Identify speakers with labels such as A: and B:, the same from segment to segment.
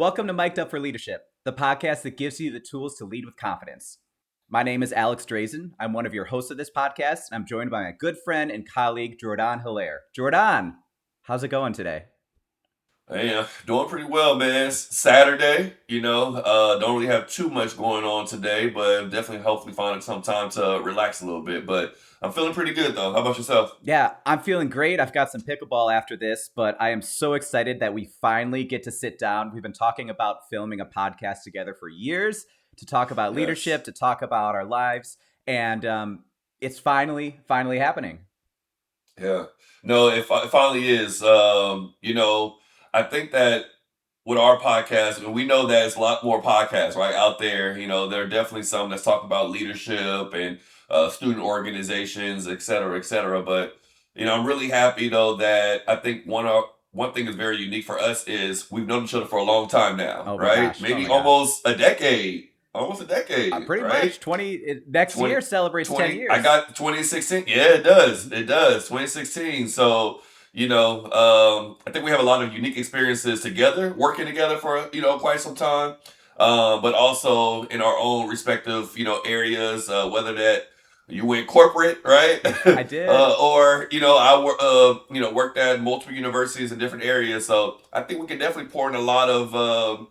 A: Welcome to Mic'd Up for Leadership, the podcast that gives you the tools to lead with confidence. My name is Alex Dresen. I'm one of your hosts of this podcast, and I'm joined by my good friend and colleague, Jourdan Hilaire. Jourdan, how's it going today?
B: Hey, doing pretty well, man. It's Saturday, don't really have too much going on today, but definitely hopefully finding some time to relax a little bit. But I'm feeling pretty good though. How about yourself?
A: Yeah, I'm feeling great. I've got some pickleball after this, but I am so excited that we finally get to sit down. We've been talking about filming a podcast together for years to talk about
B: Yes.
A: leadership, to talk about our lives, and it's finally happening.
B: Yeah. No, it finally is. I think that with our podcast, and we know that there's a lot more podcasts right out there. There are definitely some that's talking about leadership and student organizations, et cetera, et cetera. But I'm really happy though that I think one thing that's very unique for us is we've known each other for a long time now,
A: Oh my
B: right?
A: gosh! Oh
B: Maybe
A: my gosh!
B: almost a decade,
A: Pretty
B: right?
A: much 20 next
B: 20
A: year celebrates 10
B: 20. I
A: years.
B: got 2016. Yeah, it does 2016. So I think we have a lot of unique experiences together, working together for quite some time, but also in our own respective areas, whether that you went corporate, right?
A: I did.
B: Or worked at multiple universities in different areas. So I think we can definitely pour in a lot of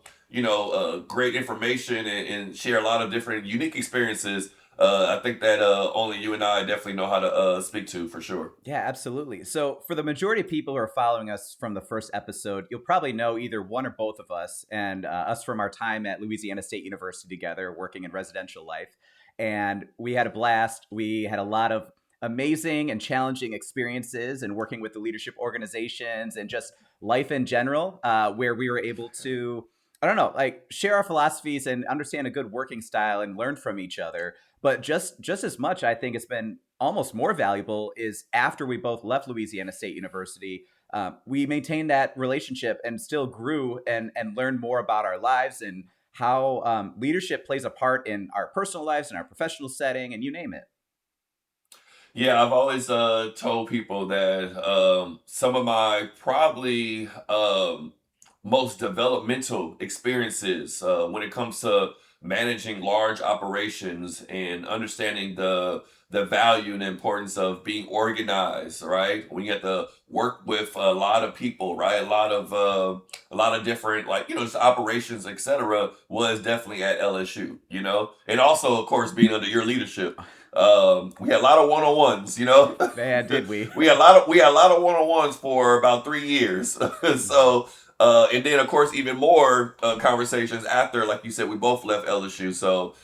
B: great information and share a lot of different unique experiences. I think that only you and I definitely know how to speak to for sure.
A: Yeah, absolutely. So, for the majority of people who are following us from the first episode, you'll probably know either one or both of us, and us from our time at Louisiana State University together, working in residential life. And we had a blast. We had a lot of amazing and challenging experiences and working with the leadership organizations and just life in general, where we were able to, I don't know, like share our philosophies and understand a good working style and learn from each other. But just as much, I think it's been almost more valuable is after we both left Louisiana State University, we maintained that relationship and still grew and learned more about our lives and how leadership plays a part in our personal lives and our professional setting and you name it.
B: Yeah, I've always told people that some of my probably most developmental experiences when it comes to managing large operations and understanding the value and the importance of being organized, right? When you have to work with a lot of people, right? A lot of different like just operations, etc. was definitely at LSU, and also of course being under your leadership. We had a lot of one on ones,
A: Man, did we?
B: we had a lot of one on ones for about 3 years. So and then of course even more conversations after, like you said, we both left LSU. So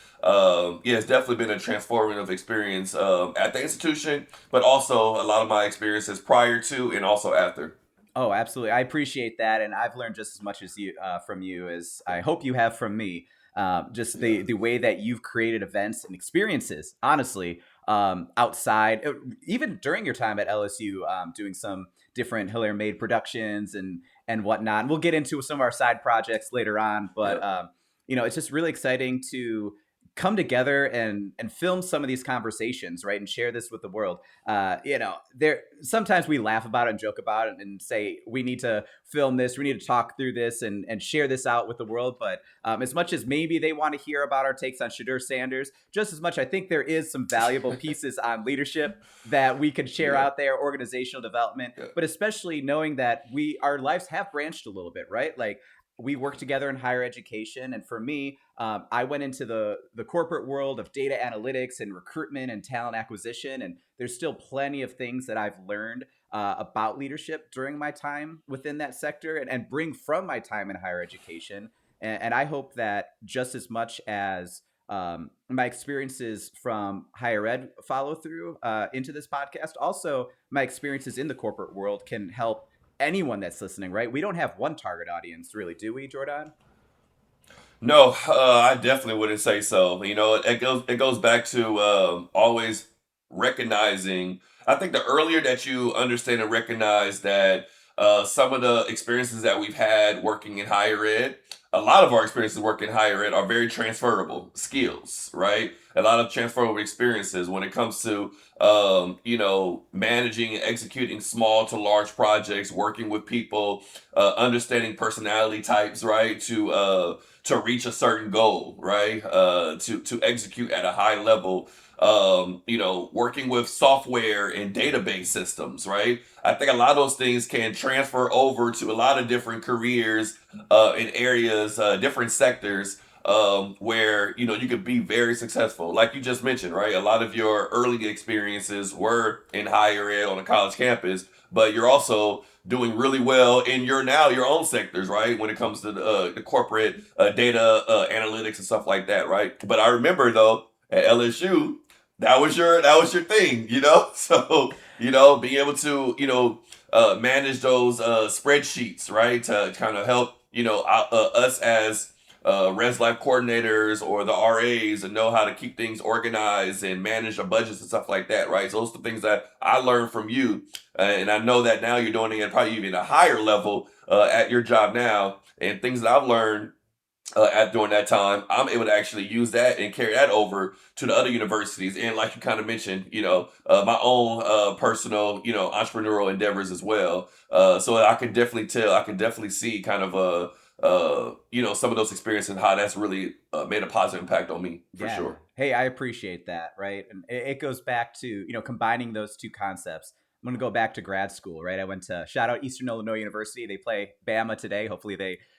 B: yeah, it's definitely been a transformative experience at the institution, but also a lot of my experiences prior to and also after.
A: Oh, absolutely. I appreciate that, and I've learned just as much as you from you as I hope you have from me. Just
B: Yeah.
A: the way that you've created events and experiences, honestly, outside, even during your time at LSU, doing some different Hilaire made productions and whatnot. And we'll get into some of our side projects later on, but
B: Yep.
A: it's just really exciting to come together and film some of these conversations, right, and share this with the world. There sometimes we laugh about it and joke about it and say we need to film this, we need to talk through this and share this out with the world. But as much as maybe they want to hear about our takes on Shadur Sanders, just as much I think there is some valuable pieces on leadership that we can share
B: Yeah.
A: out there, organizational development,
B: Yeah.
A: but especially knowing that our lives have branched a little bit, right? Like we work together in higher education, and for me, I went into the corporate world of data analytics and recruitment and talent acquisition, and there's still plenty of things that I've learned about leadership during my time within that sector and bring from my time in higher education. And I hope that just as much as my experiences from higher ed follow through into this podcast, also my experiences in the corporate world can help anyone that's listening, right? We don't have one target audience, really, do we, Jordan?
B: No, I definitely wouldn't say so. It goes back to always recognizing. I think the earlier that you understand and recognize that some of the experiences that we've had working in higher ed a lot of our experiences working higher ed are very transferable skills, right? A lot of transferable experiences when it comes to, managing and executing small to large projects, working with people, understanding personality types, right? To reach a certain goal, right? To execute at a high level. Working with software and database systems, right? I think a lot of those things can transfer over to a lot of different careers in areas, different sectors, where you could be very successful. Like you just mentioned, right? A lot of your early experiences were in higher ed on a college campus, but you're also doing really well in your own sectors, right? When it comes to the corporate data analytics and stuff like that, right? But I remember though at LSU, that was your thing, So being able to manage those spreadsheets, right, to kind of help us as res life coordinators or the RAs and know how to keep things organized and manage our budgets and stuff like that, right? So those are the things that I learned from you, and I know that now you're doing it at probably even a higher level at your job now, and things that I've learned at during that time, I'm able to actually use that and carry that over to the other universities. And like you kind of mentioned, my own personal, entrepreneurial endeavors as well. So I can definitely tell, I can definitely see kind of some of those experiences and how that's really made a positive impact on me for
A: Yeah.
B: sure.
A: Hey, I appreciate that, right? And it goes back to, combining those two concepts. I'm going to go back to grad school, right? I went to shout out Eastern Illinois University. They play Bama today. Hopefully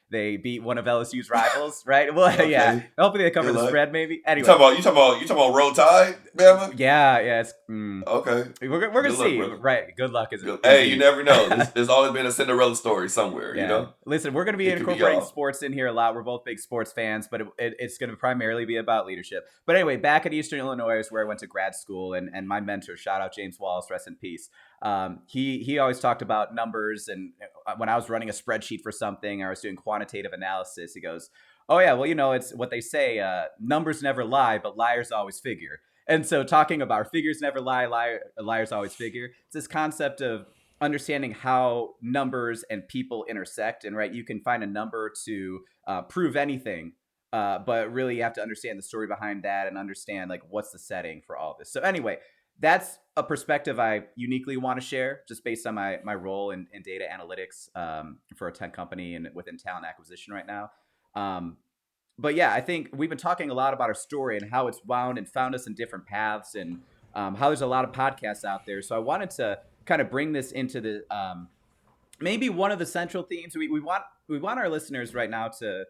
A: they beat one of LSU's rivals, right? Well, yeah.
B: Okay,
A: Hopefully they cover
B: good
A: the
B: luck.
A: spread maybe.
B: You
A: Anyway,
B: talking about you talking about you talking about Roll Tide, Bama?
A: yeah,
B: Okay,
A: we're going
B: good
A: to
B: luck,
A: see,
B: brother.
A: right? Good luck is
B: Good. Hey, you
A: indeed.
B: never know. There's always been a Cinderella story somewhere.
A: Yeah. Listen, we're going to be
B: It could be
A: incorporating
B: y'all.
A: sports in here a lot. We're both big sports fans, but it's going to primarily be about leadership. But anyway, back at Eastern Illinois is where I went to grad school, and my mentor, shout out James Wallace, rest in peace. He always talked about numbers, and when I was running a spreadsheet for something, or I was doing quantitative analysis, he goes, "Oh yeah, well it's what they say: numbers never lie, but liars always figure." And so, talking about figures never lie, liars always figure. It's this concept of understanding how numbers and people intersect, and right, you can find a number to prove anything, but really you have to understand the story behind that and understand like what's the setting for all this. So anyway, that's a perspective I uniquely want to share just based on my role in data analytics, for a tech company and within talent acquisition right now. Um, but yeah, I think we've been talking a lot about our story and how it's wound and found us in different paths, and how there's a lot of podcasts out there. So I wanted to kind of bring this into the, maybe one of the central themes. We want our listeners right now to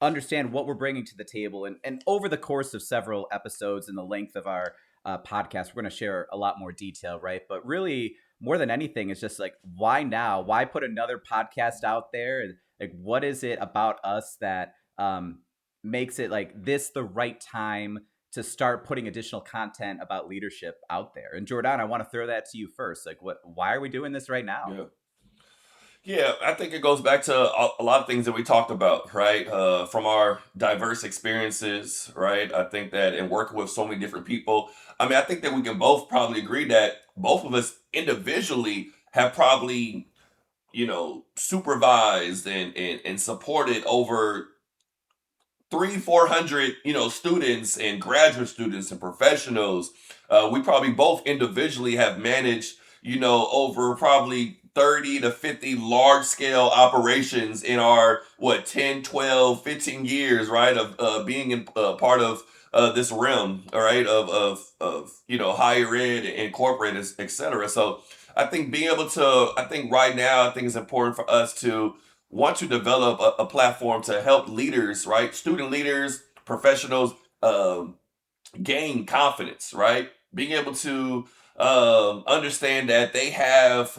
A: understand what we're bringing to the table, and over the course of several episodes and the length of our podcast, we're going to share a lot more detail, right? But really, more than anything, it's just like, why now? Why put another podcast out there? And like, what is it about us that makes it like this the right time to start putting additional content about leadership out there? And Jordan, I want to throw that to you first. Like, why are we doing this right now?
B: Yeah. Yeah, I think it goes back to a lot of things that we talked about, right? From our diverse experiences, right? I think that in working with so many different people, I mean, I think that we can both probably agree that both of us individually have probably, supervised and supported over 400 students and graduate students and professionals. We probably both individually have managed over probably 30 to 50 large scale operations in our 10, 12, 15 years, right, of being in part of this realm, all right, of higher ed and corporate, etc. So I think being able to, I think right now, I think it's important for us to want to develop a platform to help leaders, right? Student leaders, professionals, gain confidence, right? Being able to understand that they have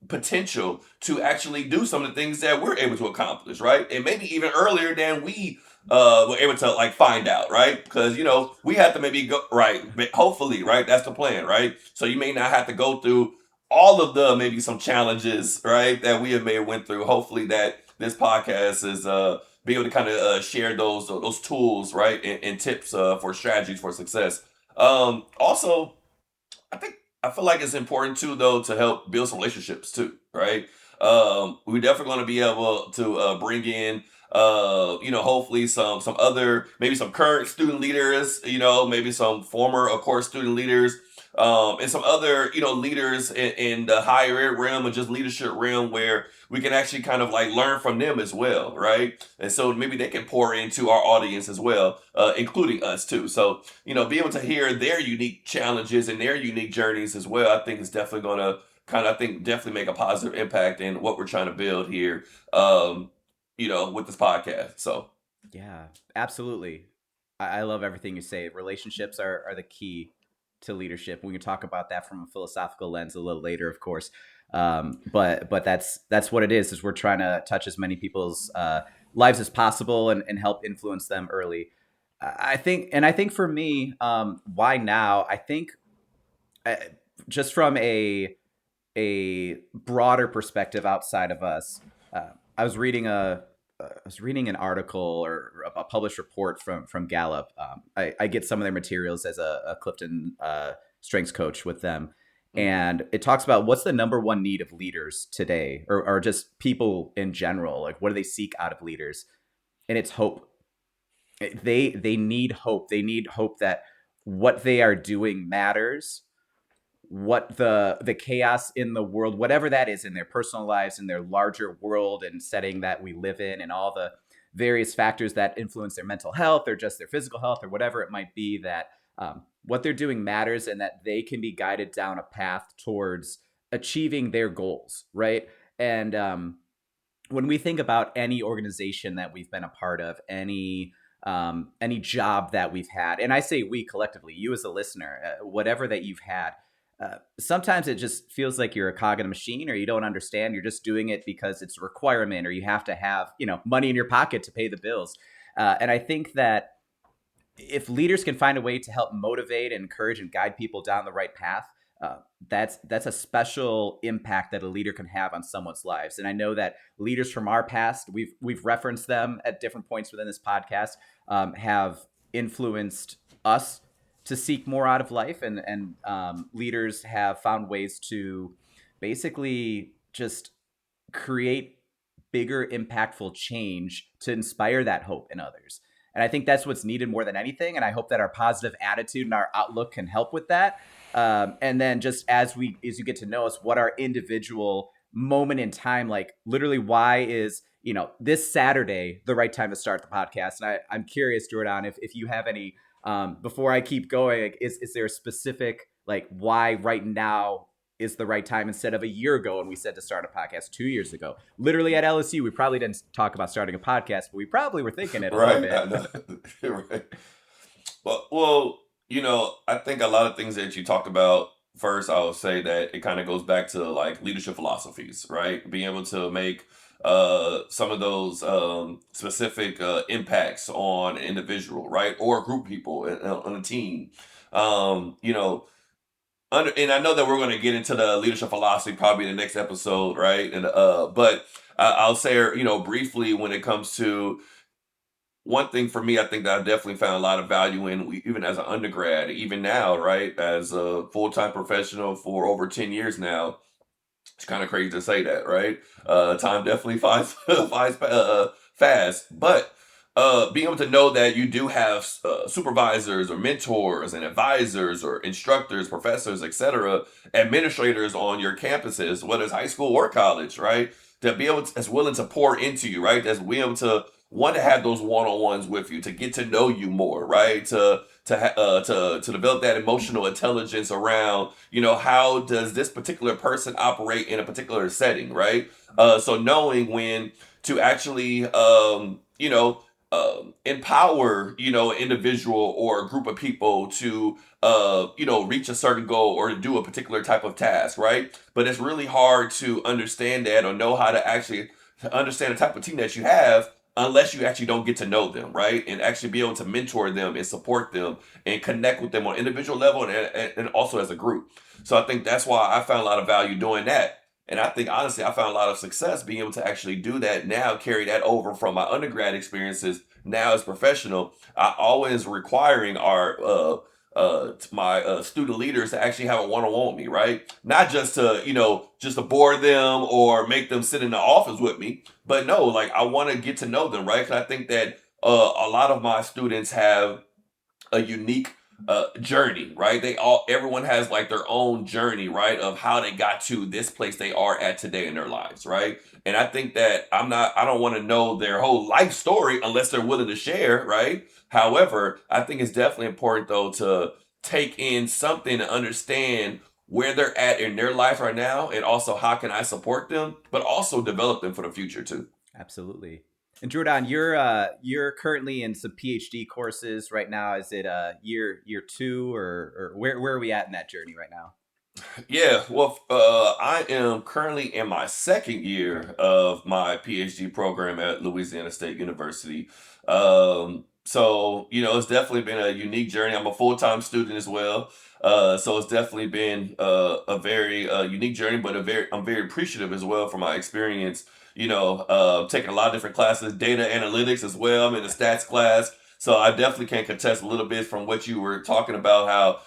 B: potential to actually do some of the things that we're able to accomplish, right? And maybe even earlier than we were able to like find out, right? Because we have to maybe go right, hopefully, right? That's the plan, right? So you may not have to go through all of the maybe some challenges, right, that we have may went through. Hopefully, that this podcast is be able to kind of share those tools, right, and tips for strategies for success. Also, I think I feel like it's important too, though, to help build some relationships too, right? We're definitely going to be able to bring in hopefully some other, maybe some current student leaders, maybe some former, of course, student leaders, and some other, leaders in the higher ed realm and just leadership realm where we can actually kind of like learn from them as well, right? And so maybe they can pour into our audience as well, including us too. So, be able to hear their unique challenges and their unique journeys as well, I think is definitely going to I think definitely make a positive impact in what we're trying to build here, with this podcast. So,
A: Yeah, absolutely. I love everything you say. Relationships are the key to leadership. We can talk about that from a philosophical lens a little later, of course. But that's what it is we're trying to touch as many people's lives as possible and help influence them early. I think for me, why now? I think uh, just from a broader perspective outside of us. I was reading an article or a published report from Gallup. I get some of their materials as a Clifton strengths coach with them,
B: mm,
A: and it talks about what's the number one need of leaders today, or just people in general. Like, what do they seek out of leaders? And it's hope. They need hope. They need hope that what they are doing matters, what the chaos in the world, whatever that is, in their personal lives, in their larger world and setting that we live in, and all the various factors that influence their mental health or just their physical health or whatever it might be, that what they're doing matters and that they can be guided down a path towards achieving their goals, right? And when we think about any organization that we've been a part of, any job that we've had, and I say we collectively, you as a listener, whatever that you've had, sometimes it just feels like you're a cog in a machine, or you don't understand. You're just doing it because it's a requirement, or you have to have money in your pocket to pay the bills. And I think that if leaders can find a way to help motivate and encourage and guide people down the right path, uh, that's a special impact that a leader can have on someone's lives. And I know that leaders from our past, we've referenced them at different points within this podcast, have influenced us to seek more out of life, and leaders have found ways to basically just create bigger, impactful change to inspire that hope in others. And I think that's what's needed more than anything. And I hope that our positive attitude and our outlook can help with that. And then just as you get to know us, what our individual moment in time, like literally, why is this Saturday the right time to start the podcast? And I'm curious, Jordan, if you have any before I keep going, like, is there a specific like why right now is the right time instead of a year ago when we said to start a podcast 2 years ago? Literally at LSU, we probably didn't talk about starting a podcast, but we probably were thinking it a little
B: right,
A: bit.
B: I know. Right. Well, I think a lot of things that you talked about. First, I would say that it kind of goes back to like leadership philosophies, right? Being able to make some of those specific impacts on an individual, right, or a group of people on a team. Um, you know, and I know that we're going to get into the leadership philosophy probably in the next episode, right? And but I'll say, briefly when it comes to one thing for me, I think that I definitely found a lot of value in, even as an undergrad, even now, right, as a full time professional for over 10 years now. It's kind of crazy to say that, right? Time definitely flies, flies fast, but being able to know that you do have supervisors or mentors and advisors or instructors, professors, etc., administrators on your campuses, whether it's high school or college, right? To be able to, that's willing to pour into you, right? That's be able to want to have those one-on-ones with you, to get to know you more, right? To develop that emotional intelligence around, how does this particular person operate in a particular setting, right? So knowing when to actually empower, an individual or a group of people to reach a certain goal or to do a particular type of task, right? But it's really hard to understand that or know how to actually understand the type of team that you have unless you actually don't get to know them, right? And actually be able to mentor them and support them and connect with them on an individual level and also as a group. So I think that's why I found a lot of value doing that. And I think honestly, I found a lot of success being able to actually do that now, carry that over from my undergrad experiences now as professional. I always requiring our to my student leaders to actually have a one-on-one with me, right? Not just to, just to bore them or make them sit in the office with me, but no, like I want to get to know them, right? Because I think that a lot of my students have a unique journey, right? Everyone has like their own journey, right, of how they got to this place they are at today in their lives, right? And I think that I don't want to know their whole life story unless they're willing to share, right? However, I think it's definitely important though to take in something to understand where they're at in their life right now, and also how can I support them, but also develop them for the future too.
A: Absolutely. And Jordan, you're currently in some PhD courses right now. Is it year two, or where are we at in that journey right now?
B: Yeah, well, I am currently in my second year of my PhD program at Louisiana State University. So it's definitely been a unique journey. I'm a full-time student as well, so it's definitely been a very unique journey, but I'm very appreciative as well for my experience. Taking a lot of different classes, data analytics as well. I'm in the stats class, so I definitely can contest a little bit from what you were talking about, how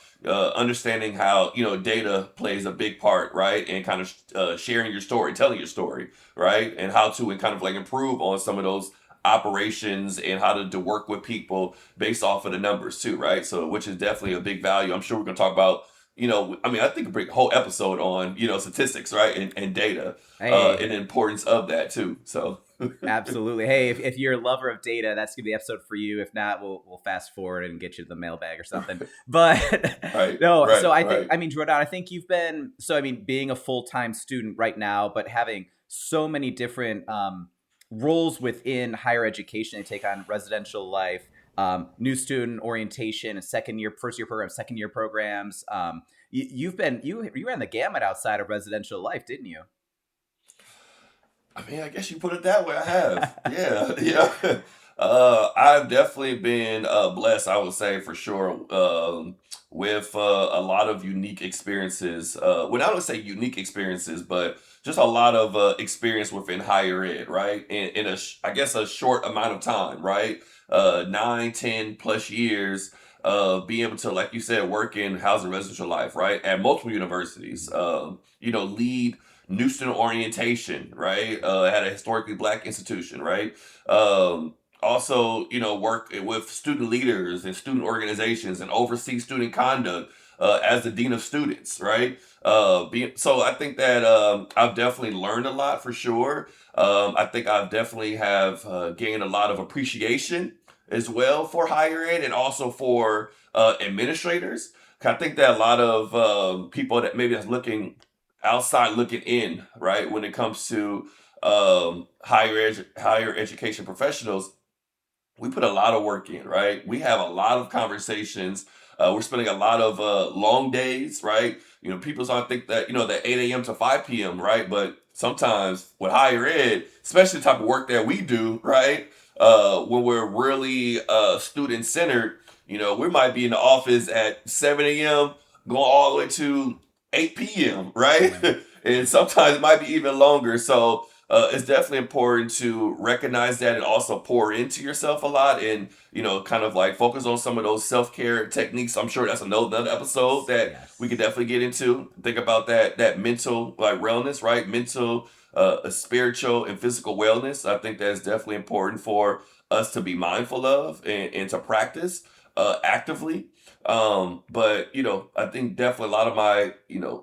B: understanding how data plays a big part, right, and kind of sharing your story, telling your story, right, and how to and kind of like improve on some of those operations and how to work with people based off of the numbers too, right? So which is definitely a big value. I'm sure we're going to talk about I mean, I think a big whole episode on statistics, right, and data, and
A: Hey,
B: the importance of that too. So
A: absolutely. Hey, if you're a lover of data, that's gonna be the episode for you. If not, we'll fast forward and get you to the mailbag or something. But
B: right,
A: no,
B: right,
A: so I think,
B: right.
A: I mean, Jordan, I think you've been, so I mean, being a full time student right now, but having so many different roles within higher education. They take on residential life, new student orientation, second year, first year program, second year programs. You ran the gamut outside of residential life, didn't you?
B: I mean, I guess you put it that way. I have. Yeah, yeah. I've definitely been blessed, I would say for sure, with a lot of unique experiences. Well, I don't say unique experiences, but just a lot of experience within higher ed, right? In I guess a short amount of time, right? 9, 10 plus years of being able to, like you said, work in housing residential life, right? At multiple universities, lead new student orientation, right? At a historically black institution, right? Also, work with student leaders and student organizations and oversee student conduct as the dean of students, right? So I think that I've definitely learned a lot for sure. I think I've definitely have gained a lot of appreciation as well for higher ed and also for administrators. 'Cause I think that a lot of people that maybe that's looking outside looking in, right? When it comes to higher education professionals, we put a lot of work in, right? We have a lot of conversations. We're spending a lot of long days, right? People don't think that that 8 a.m. to 5 p.m., right? But sometimes with higher ed, especially the type of work that we do, right? When we're really student centered, we might be in the office at 7 a.m. going all the way to 8 p.m., right?
A: Right.
B: And sometimes it might be even longer. So it's definitely important to recognize that and also pour into yourself a lot, and kind of like focus on some of those self-care techniques. I'm sure that's another episode that we could
A: Yes.
B: definitely get into. Think about that mental like wellness, right? Mental, spiritual and physical wellness. I think that's definitely important for us to be mindful of and to practice actively. But I think definitely a lot of my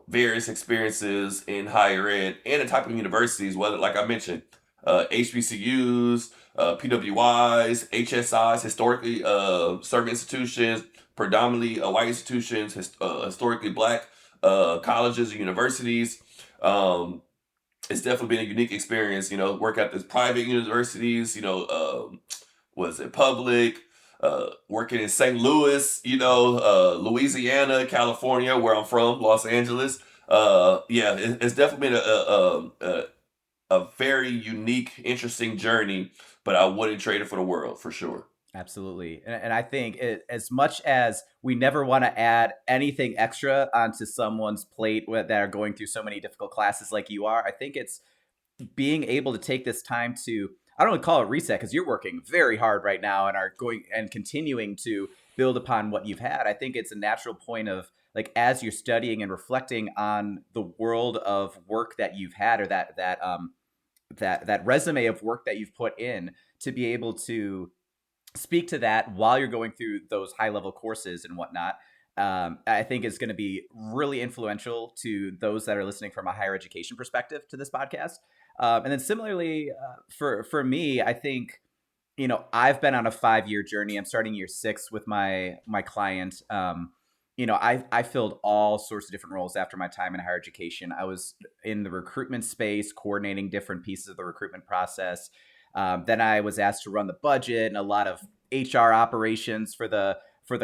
B: various experiences in higher ed and the type of universities, whether like I mentioned, HBCUs, PWIs, HSIs, historically serving institutions, predominantly white institutions, historically black colleges and universities. Um, it's definitely been a unique experience. Work at this private universities. Was it public? Working in St. Louis, Louisiana, California, where I'm from, Los Angeles. Yeah, it's definitely been a very unique, interesting journey, but I wouldn't trade it for the world for sure.
A: Absolutely. And I think as much as we never want to add anything extra onto someone's plate that are going through so many difficult classes like you are, I think it's being able to take this time to, I don't want to call it reset because you're working very hard right now and are going and continuing to build upon what you've had. I think it's a natural point of like as you're studying and reflecting on the world of work that you've had, or that resume of work that you've put in, to be able to speak to that while you're going through those high level courses and whatnot. I think is going to be really influential to those that are listening from a higher education perspective to this podcast. And then similarly, for me, I think I've been on a 5 year journey. I'm starting year 6 with my client. I filled all sorts of different roles after my time in higher education. I was in the recruitment space, coordinating different pieces of the recruitment process. Then I was asked to run the budget and a lot of HR operations for the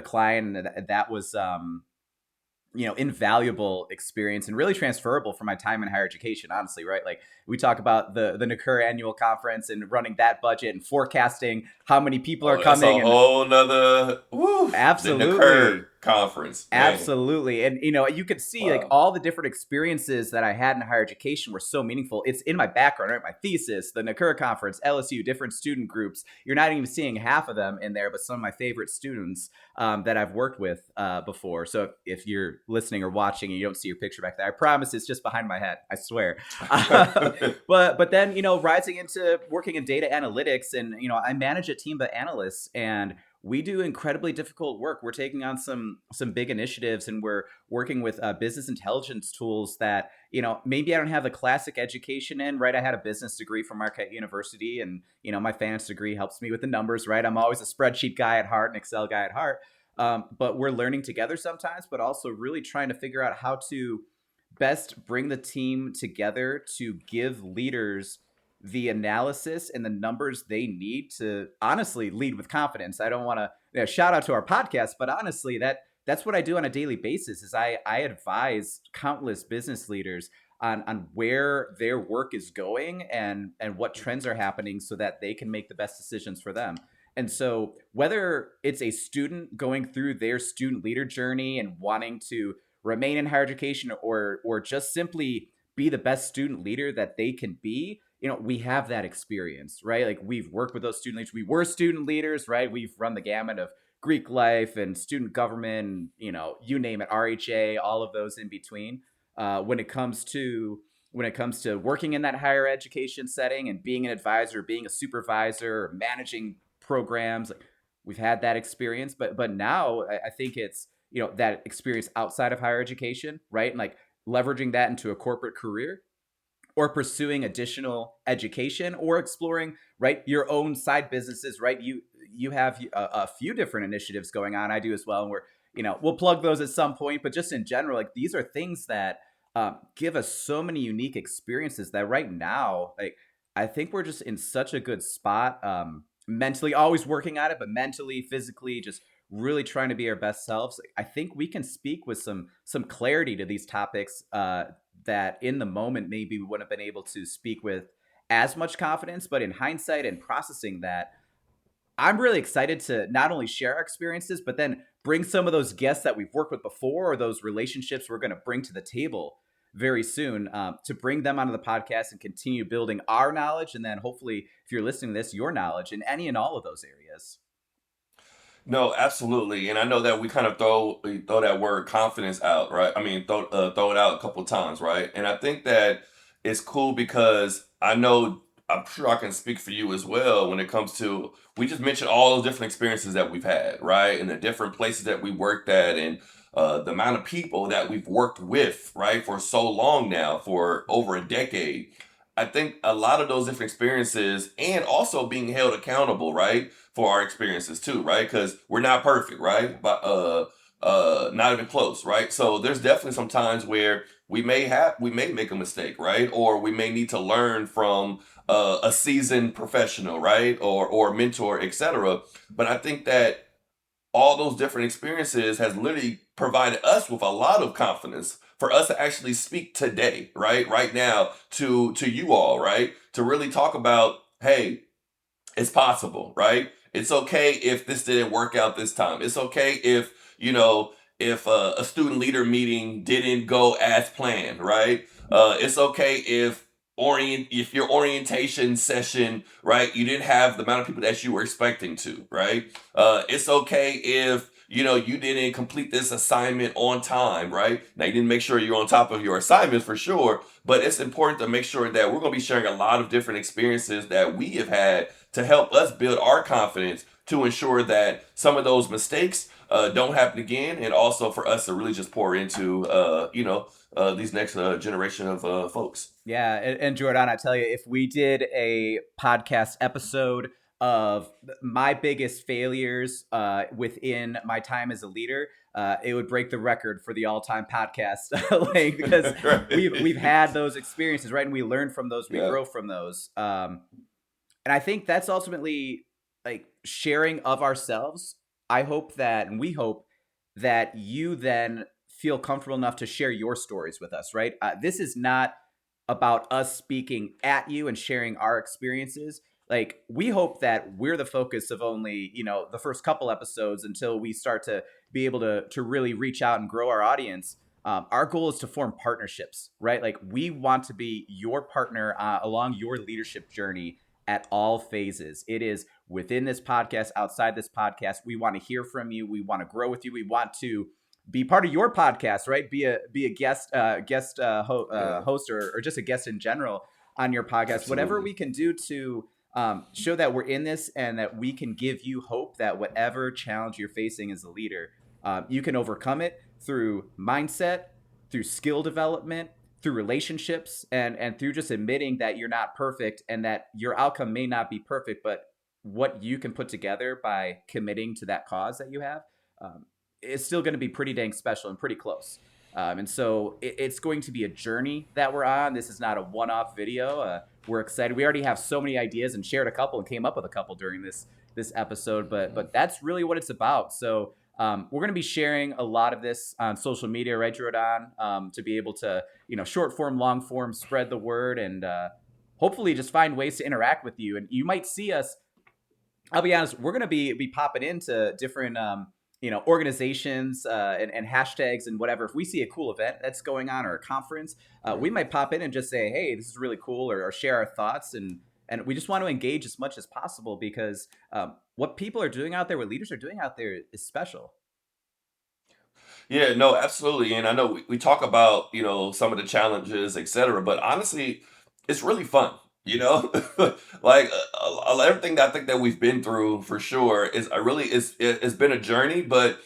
A: client, and that was invaluable experience and really transferable from my time in higher education, honestly, right? Like we talk about the NACUR annual conference and running that budget and forecasting how many people are
B: Oh, that's a
A: coming, and
B: whole nother woo. The
A: absolutely.
B: NACUR conference, man.
A: Absolutely. And you could see like
B: Wow.
A: all the different experiences that I had in higher education were so meaningful. It's in my background, right? My thesis, the NACUR conference, LSU, different student groups. You're not even seeing half of them in there, but some of my favorite students that I've worked with before. So if you're listening or watching and you don't see your picture back there, I promise it's just behind my head. I swear. But then, rising into working in data analytics, and I manage a team of analysts, and we do incredibly difficult work. We're taking on some big initiatives, and we're working with business intelligence tools that maybe I don't have the classic education in. Right, I had a business degree from Marquette University, and my finance degree helps me with the numbers. Right, I'm always a spreadsheet guy at heart, an Excel guy at heart. But we're learning together sometimes, but also really trying to figure out how to best bring the team together to give leaders the analysis and the numbers they need to honestly lead with confidence. I don't want to shout out to our podcast, but honestly, that's what I do on a daily basis. Is I advise countless business leaders on where their work is going and what trends are happening so that they can make the best decisions for them. And so whether it's a student going through their student leader journey and wanting to remain in higher education, or just simply be the best student leader that they can be, we have that experience, right? Like we've worked with those student leaders. We were student leaders, right? We've run the gamut of Greek life and student government, you name it, RHA, all of those in between. When it comes to working in that higher education setting and being an advisor, being a supervisor, or managing programs, like we've had that experience. But now I think it's that experience outside of higher education, right? And like leveraging that into a corporate career, or pursuing additional education, or exploring right your own side businesses, right? You have a few different initiatives going on. I do as well, and we'll plug those at some point. But just in general, like these are things that give us so many unique experiences that right now, like I think we're just in such a good spot, mentally, always working at it, but mentally, physically, just really trying to be our best selves. Like, I think we can speak with some clarity to these topics that in the moment maybe we wouldn't have been able to speak with as much confidence. But in hindsight and processing that, I'm really excited to not only share our experiences, but then bring some of those guests that we've worked with before, or those relationships we're going to bring to the table very soon, to bring them onto the podcast and continue building our knowledge. And then hopefully, if you're listening to this, your knowledge in any and all of those areas.
B: No, absolutely, and I know that we throw that word confidence out, right? I mean, throw it out a couple of times, right? And I think that it's cool because I'm sure I can speak for you as well when it comes to, we just mentioned all those different experiences that we've had, right? And the different places that we worked at, and the amount of people that we've worked with, right, for so long now, for over a decade. I think a lot of those different experiences, and also being held accountable, right, for our experiences too, right? Because we're not perfect, right? But not even close, right? So there's definitely some times where we may make a mistake, right? Or we may need to learn from a seasoned professional, right? Or mentor, etc. But I think that all those different experiences has literally provided us with a lot of confidence for us to actually speak today, right now, to you all, right, to really talk about, hey, it's possible, right? It's okay if this didn't work out this time. It's okay if, if a student leader meeting didn't go as planned, right? It's okay if your orientation session, right, you didn't have the amount of people that you were expecting to, right? It's okay if you didn't complete this assignment on time, right? Now, you didn't make sure you're on top of your assignments for sure, but it's important to make sure that we're going to be sharing a lot of different experiences that we have had to help us build our confidence to ensure that some of those mistakes don't happen again, and also for us to really just pour into, these next generation of folks.
A: Yeah, and Jordan, I tell you, if we did a podcast episode of my biggest failures within my time as a leader, it would break the record for the all-time podcast length because
B: Right.
A: we've had those experiences, right? And we learn from those, we
B: Yeah.
A: grow from those. And I think that's ultimately like sharing of ourselves. I hope that, and we hope that you then feel comfortable enough to share your stories with us, right? This is not about us speaking at you and sharing our experiences. Like, we hope that we're the focus of only, the first couple episodes until we start to be able to really reach out and grow our audience. Our goal is to form partnerships, right? Like, we want to be your partner along your leadership journey at all phases. It is within this podcast, outside this podcast. We want to hear from you. We want to grow with you. We want to be part of your podcast, right? Be a
B: Yeah.
A: host or just a guest in general on your podcast. Whatever
B: Absolutely.
A: we can do to show that we're in this and that we can give you hope that whatever challenge you're facing as a leader, you can overcome it through mindset, through skill development, through relationships, and through just admitting that you're not perfect and that your outcome may not be perfect, but what you can put together by committing to that cause that you have um, is still going to be pretty dang special and pretty close. And so it's going to be a journey that we're on. This is not a one-off video. We're excited. We already have so many ideas and shared a couple and came up with a couple during this episode, but that's really what it's about. So we're going to be sharing a lot of this on social media, right, Jordan? To be able to, short form, long form, spread the word, and hopefully just find ways to interact with you. And you might see us. I'll be honest, we're going to be popping into different organizations and hashtags and whatever. If we see a cool event that's going on or a conference, we might pop in and just say, "Hey, this is really cool," or share our thoughts, and we just want to engage as much as possible because what people are doing out there, what leaders are doing out there, is special.
B: Yeah, no, absolutely. And I know we talk about, some of the challenges, et cetera, but honestly, it's really fun, you know? Like everything that I think that we've been through for sure is I really it's been a journey, but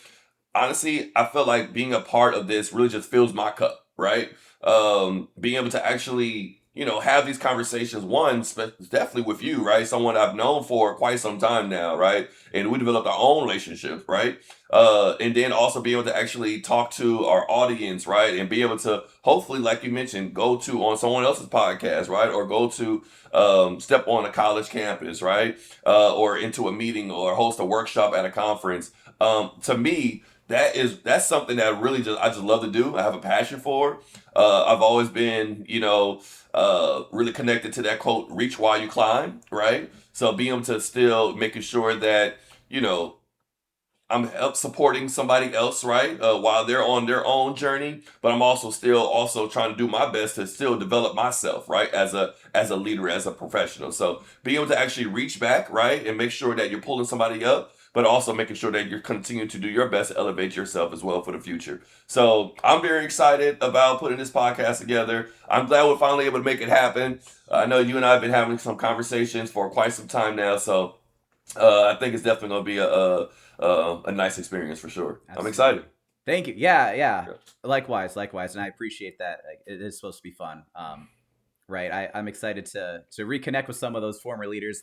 B: honestly, I feel like being a part of this really just fills my cup, right? Being able to actually, have these conversations, definitely with you, right? Someone I've known for quite some time now, right? And we developed our own relationship, right? And then also be able to actually talk to our audience, right? And be able to hopefully, like you mentioned, go to on someone else's podcast, right? Or go to step on a college campus, right? Or into a meeting or host a workshop at a conference. To me, that's something that really I just love to do. I have a passion for. I've always been, really connected to that quote, "Reach while you climb," right? So being able to still making sure that I'm help supporting somebody else, right? While they're on their own journey, but I'm also still also trying to do my best to still develop myself, right? As a leader, as a professional. So being able to actually reach back, right, and make sure that you're pulling somebody up, but also making sure that you're continuing to do your best to elevate yourself as well for the future. So I'm very excited about putting this podcast together. I'm glad we're finally able to make it happen. I know you and I have been having some conversations for quite some time now, so I think it's definitely going to be a nice experience for sure. I'm excited.
A: Absolutely. Thank you. Yeah, yeah.
B: Yeah.
A: Likewise, and I appreciate that. Like, it is supposed to be fun. Right. I'm excited to reconnect with some of those former leaders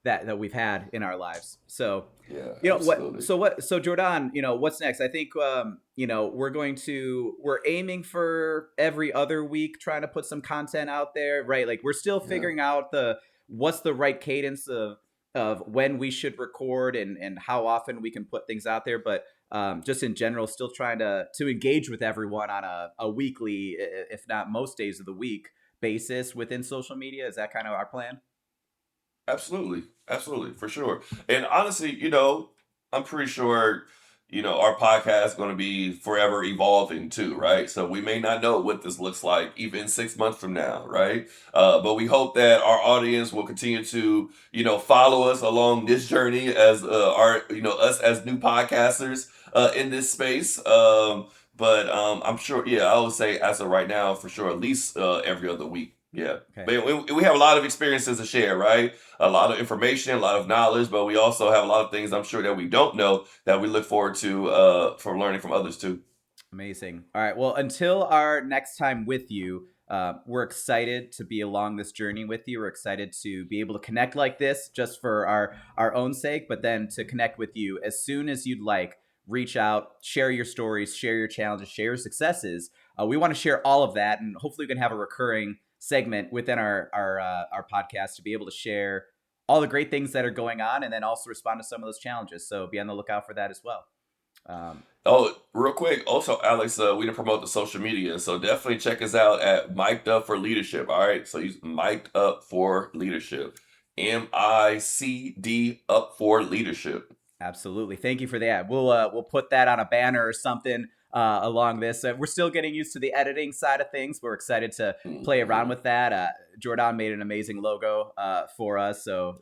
A: that we've had in our lives. So,
B: Yeah,
A: what?
B: absolutely.
A: So Jordan, what's next? I think we're aiming for every other week, trying to put some content out there. Right. Like, we're still
B: Yeah,
A: figuring out what's the right cadence of when we should record and how often we can put things out there, but just in general, still trying to engage with everyone on a weekly, if not most days of the week basis within social media. Is that kind of our plan?
B: absolutely. Absolutely, for sure. And honestly, I'm pretty sure, our podcast is going to be forever evolving too, right? So we may not know what this looks like even 6 months from now, right? But we hope that our audience will continue to, follow us along this journey as us as new podcasters. in this space. But I'm sure, yeah, I would say as of right now, for sure, at least every other week. Yeah.
A: Okay.
B: But we have a lot of experiences to share, right? A lot of information, a lot of knowledge, but we also have a lot of things I'm sure that we don't know that we look forward to from learning from others too.
A: Amazing. All right. Well, until our next time with you, we're excited to be along this journey with you. We're excited to be able to connect like this just for our own sake, but then to connect with you as soon as you'd like. Reach out, share your stories, share your challenges, share your successes. We want to share all of that, and hopefully, we can have a recurring segment within our podcast to be able to share all the great things that are going on, and then also respond to some of those challenges. So be on the lookout for that as well. Um,
B: Oh, real quick. Also, Alex, we didn't promote the social media, so definitely check us out at Mic'd Up for Leadership. All right, so use Mic'd Up for Leadership, MICD up for Leadership.
A: Absolutely. Thank you for that. We'll put that on a banner or something along this. We're still getting used to the editing side of things. We're excited to play around
B: Mhm.
A: with that. Jourdan made an amazing logo for us. So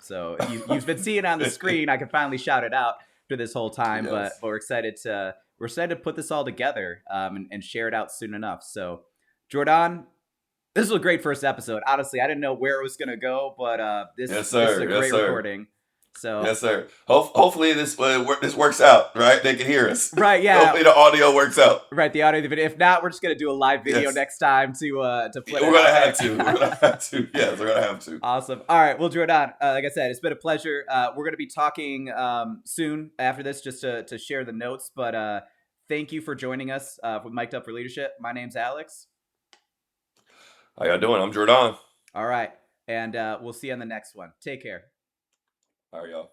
A: you've been seeing it on the screen. I can finally shout it out for this whole time. But
B: Yes.
A: we're excited to put this all together and share it out soon enough. So Jourdan, this was a great first episode. Honestly, I didn't know where it was gonna go, but this
B: Yes,
A: this is a
B: sir. Yes,
A: great
B: sir.
A: recording. So
B: Yes, sir. Hopefully this works out, right? They can hear us.
A: right, yeah.
B: Hopefully the audio works out.
A: Right, the audio, the video. If not, we're just gonna do a live video
B: Yes.
A: next time to put
B: Yeah,
A: it
B: we're gonna
A: out
B: have to. We're
A: there.
B: gonna have to. Yes, we're gonna have to.
A: Awesome. All right, well, Jordan, like I said, it's been a pleasure. We're gonna be talking soon after this, just to share the notes. But thank you for joining us with Mic'd Up for Leadership. My name's Alex.
B: How y'all doing? I'm Jordan.
A: All right, and we'll see you on the next one. Take care.
B: All right, y'all.